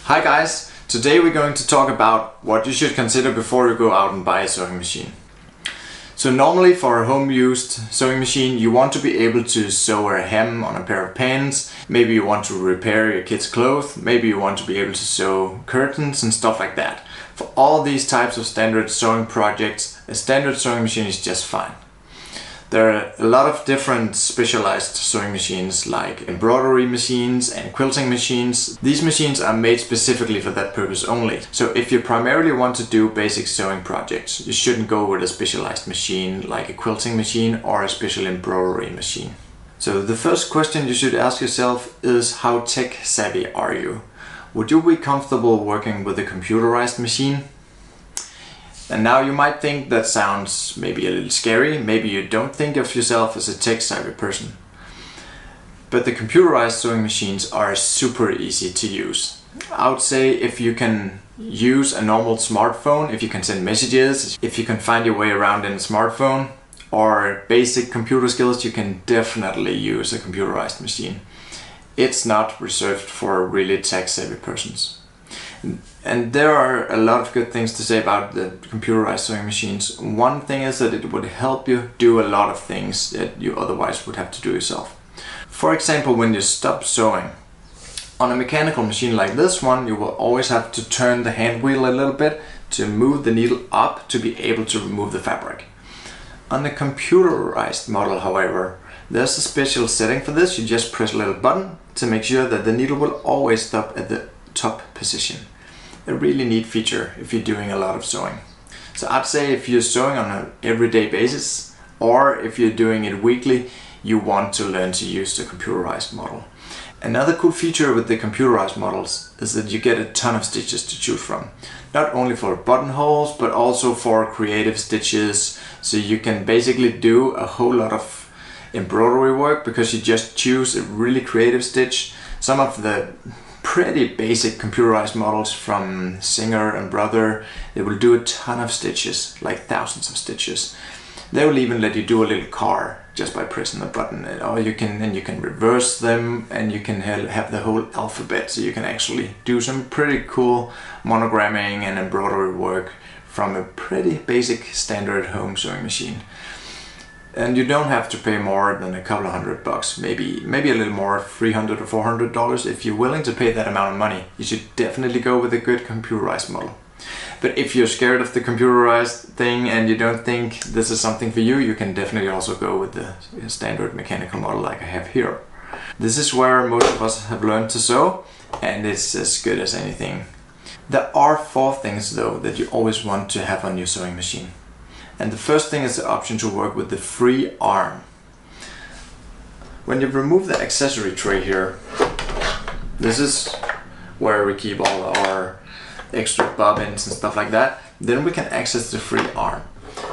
Hi guys, today we're going to talk about what you should consider before you go out and buy a sewing machine. So normally for a home-used sewing machine you want to be able to sew a hem on a pair of pants, maybe you want to repair your kids' clothes, maybe you want to be able to sew curtains and stuff like that. For all these types of standard sewing projects, a standard sewing machine is just fine. There are a lot of different specialized sewing machines like embroidery machines and quilting machines. These machines are made specifically for that purpose only. So if you primarily want to do basic sewing projects, you shouldn't go with a specialized machine like a quilting machine or a special embroidery machine. So the first question you should ask yourself is, how tech savvy are you? Would you be comfortable working with a computerized machine? And now you might think that sounds maybe a little scary, maybe you don't think of yourself as a tech-savvy person. But the computerized sewing machines are super easy to use. I would say if you can use a normal smartphone, if you can send messages, if you can find your way around in a smartphone, or basic computer skills, you can definitely use a computerized machine. It's not reserved for really tech-savvy persons. And there are a lot of good things to say about the computerized sewing machines. One thing is that it would help you do a lot of things that you otherwise would have to do yourself. For example, when you stop sewing, on a mechanical machine like this one, you will always have to turn the hand wheel a little bit to move the needle up to be able to remove the fabric. On the computerized model, however, there's a special setting for this. You just press a little button to make sure that the needle will always stop at the top position. A really neat feature if you're doing a lot of sewing. So I'd say if you're sewing on an everyday basis, or if you're doing it weekly, you want to learn to use the computerized model. Another cool feature with the computerized models is that you get a ton of stitches to choose from. Not only for buttonholes, but also for creative stitches. So you can basically do a whole lot of embroidery work because you just choose a really creative stitch. Some of the pretty basic computerized models from Singer and Brother, they will do a ton of stitches, like thousands of stitches. They will even let you do a little car just by pressing the button, or you can reverse them, and you can have the whole alphabet, so you can actually do some pretty cool monogramming and embroidery work from a pretty basic standard home sewing machine. And you don't have to pay more than a couple of $100, maybe a little more, $300 or $400. If you're willing to pay that amount of money, you should definitely go with a good computerized model. But if you're scared of the computerized thing and you don't think this is something for you, you can definitely also go with the standard mechanical model like I have here. This is where most of us have learned to sew, and it's as good as anything. There are 4 things though that you always want to have on your sewing machine. And the first thing is the option to work with the free arm. When you remove the accessory tray here, this is where we keep all our extra bobbins and stuff like that, then we can access the free arm.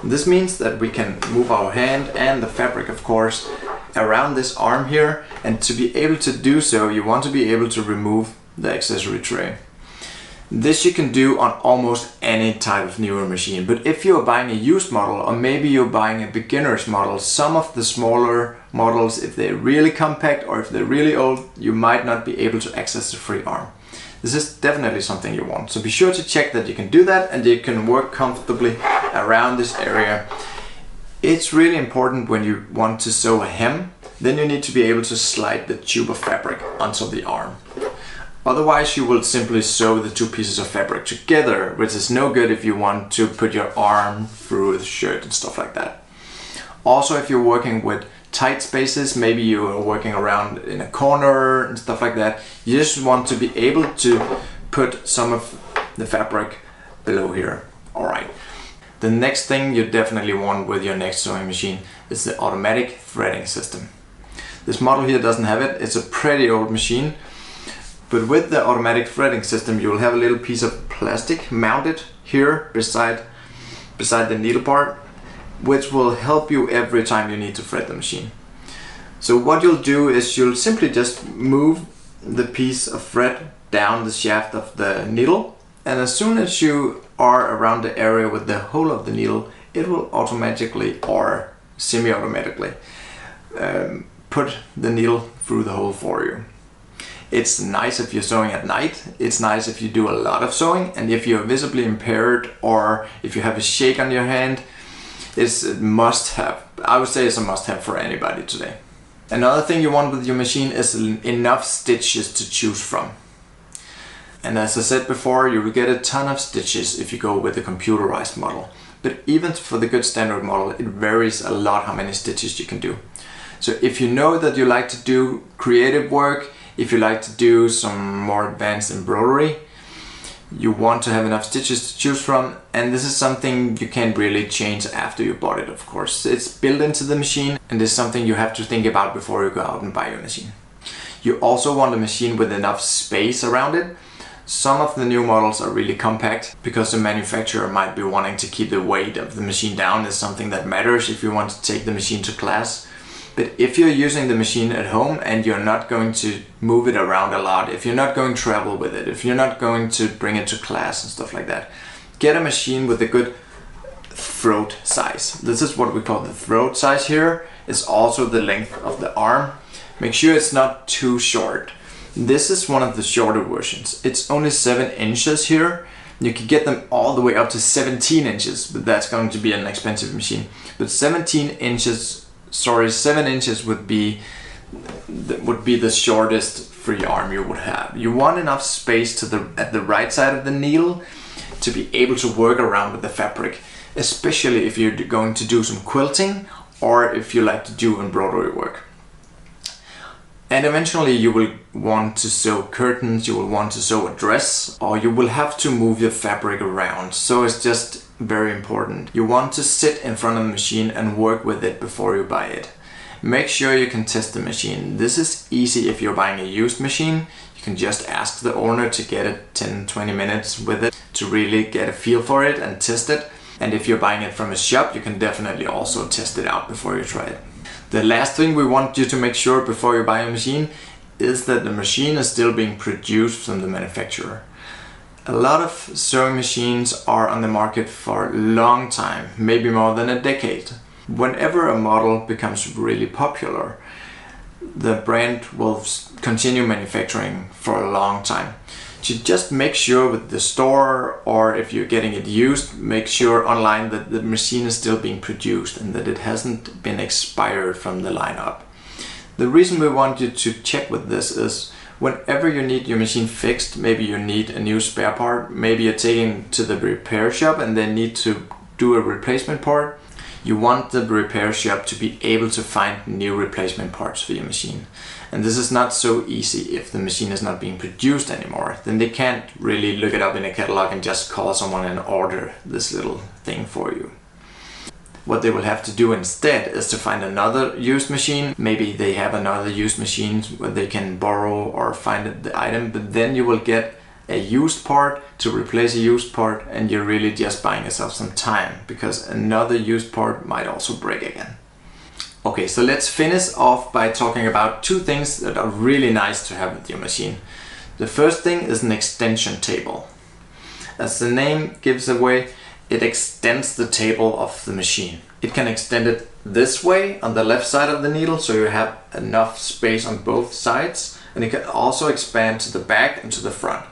This means that we can move our hand and the fabric, of course, around this arm here, and to be able to do so, you want to be able to remove the accessory tray. This you can do on almost any type of newer machine, but if you're buying a used model, or maybe you're buying a beginner's model, some of the smaller models, if they're really compact or if they're really old, you might not be able to access the free arm. This is definitely something you want, so be sure to check that you can do that and you can work comfortably around this area. It's really important when you want to sew a hem, then you need to be able to slide the tube of fabric onto the arm. Otherwise you will simply sew the 2 pieces of fabric together, which is no good if you want to put your arm through the shirt and stuff like that. Also, if you're working with tight spaces, maybe you are working around in a corner and stuff like that, you just want to be able to put some of the fabric below here. Alright. The next thing you definitely want with your next sewing machine is the automatic threading system. This model here doesn't have it, it's a pretty old machine. But with the automatic threading system, you will have a little piece of plastic mounted here beside the needle part, which will help you every time you need to thread the machine. So what you'll do is you'll simply just move the piece of thread down the shaft of the needle, and as soon as you are around the area with the hole of the needle, it will automatically or semi-automatically put the needle through the hole for you. It's nice if you're sewing at night, it's nice if you do a lot of sewing, and if you're visibly impaired or if you have a shake on your hand, it's a must-have. I would say it's a must-have for anybody today. Another thing you want with your machine is enough stitches to choose from. And as I said before, you will get a ton of stitches if you go with the computerized model. But even for the good standard model, it varies a lot how many stitches you can do. So if you know that you like to do creative work, if you like to do some more advanced embroidery, you want to have enough stitches to choose from, and this is something you can't really change after you bought it, of course. It's built into the machine, and this is something you have to think about before you go out and buy your machine. You also want a machine with enough space around it. Some of the new models are really compact because the manufacturer might be wanting to keep the weight of the machine down. Is something that matters if you want to take the machine to class. But if you're using the machine at home and you're not going to move it around a lot, if you're not going to travel with it, if you're not going to bring it to class and stuff like that, get a machine with a good throat size. This is what we call the throat size here. It's also the length of the arm. Make sure it's not too short. This is one of the shorter versions. It's only 7 inches here. You can get them all the way up to 17 inches, but that's going to be an expensive machine. But 7 inches would be the shortest free arm you would have. You want enough space at the right side of the needle to be able to work around with the fabric, especially if you're going to do some quilting or if you like to do embroidery work. And eventually you will want to sew curtains, you will want to sew a dress, or you will have to move your fabric around. So it's just very important. You want to sit in front of the machine and work with it before you buy it. Make sure you can test the machine. This is easy if you're buying a used machine. You can just ask the owner to get it 10-20 minutes with it to really get a feel for it and test it. And if you're buying it from a shop, you can definitely also test it out before you try it. The last thing we want you to make sure before you buy a machine is that the machine is still being produced from the manufacturer. A lot of sewing machines are on the market for a long time, maybe more than a decade. Whenever a model becomes really popular, the brand will continue manufacturing for a long time. So just make sure with the store, or if you're getting it used, make sure online that the machine is still being produced and that it hasn't been expired from the lineup. The reason we want you to check with this is whenever you need your machine fixed, maybe you need a new spare part, maybe you're taking to the repair shop and they need to do a replacement part, you want the repair shop to be able to find new replacement parts for your machine. And this is not so easy if the machine is not being produced anymore. Then they can't really look it up in a catalog and just call someone and order this little thing for you. What they will have to do instead is to find another used machine. Maybe they have another used machine where they can borrow or find the item, but then you will get a used part to replace a used part, and you're really just buying yourself some time because another used part might also break again. Okay, so let's finish off by talking about 2 things that are really nice to have with your machine. The first thing is an extension table. As the name gives away, it extends the table of the machine. It can extend it this way on the left side of the needle, so you have enough space on both sides, and it can also expand to the back and to the front.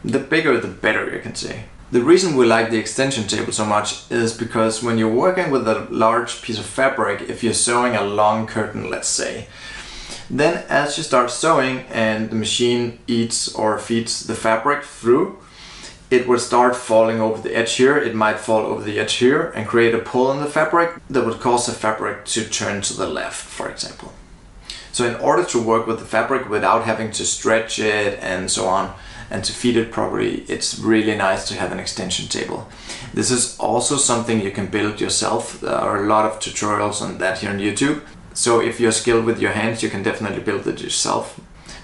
The bigger the better, you can say. The reason we like the extension table so much is because when you're working with a large piece of fabric, if you're sewing a long curtain, let's say, then as you start sewing and the machine eats or feeds the fabric through, it will start falling over the edge here. It might fall over the edge here and create a pull in the fabric that would cause the fabric to turn to the left, for example. So in order to work with the fabric without having to stretch it and so on, and to feed it properly, it's really nice to have an extension table. This is also something you can build yourself. There are a lot of tutorials on that here on YouTube. So if you're skilled with your hands, you can definitely build it yourself.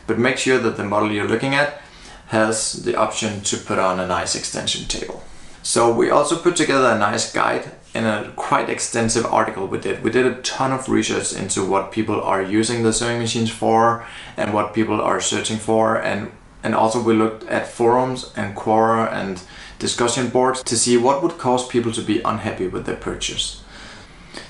But make sure that the model you're looking at has the option to put on a nice extension table. So we also put together a nice guide in a quite extensive article we did. We did a ton of research into what people are using the sewing machines for and what people are searching for, and also we looked at forums and Quora and discussion boards to see what would cause people to be unhappy with their purchase.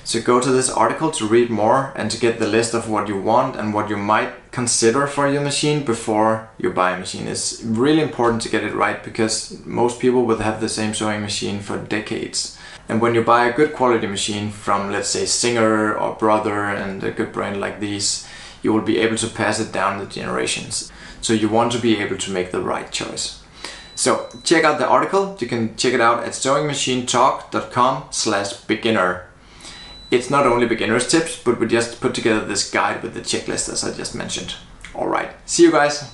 So go to this article to read more and to get the list of what you want and what you might consider for your machine before you buy a machine. It's really important to get it right because most people will have the same sewing machine for decades. And when you buy a good quality machine from, let's say, Singer or Brother and a good brand like these, you will be able to pass it down the generations. So you want to be able to make the right choice. So check out the article. You can check it out at sewingmachinetalk.com/beginner. It's not only beginner's tips, but we just put together this guide with the checklist as I just mentioned. Alright, see you guys!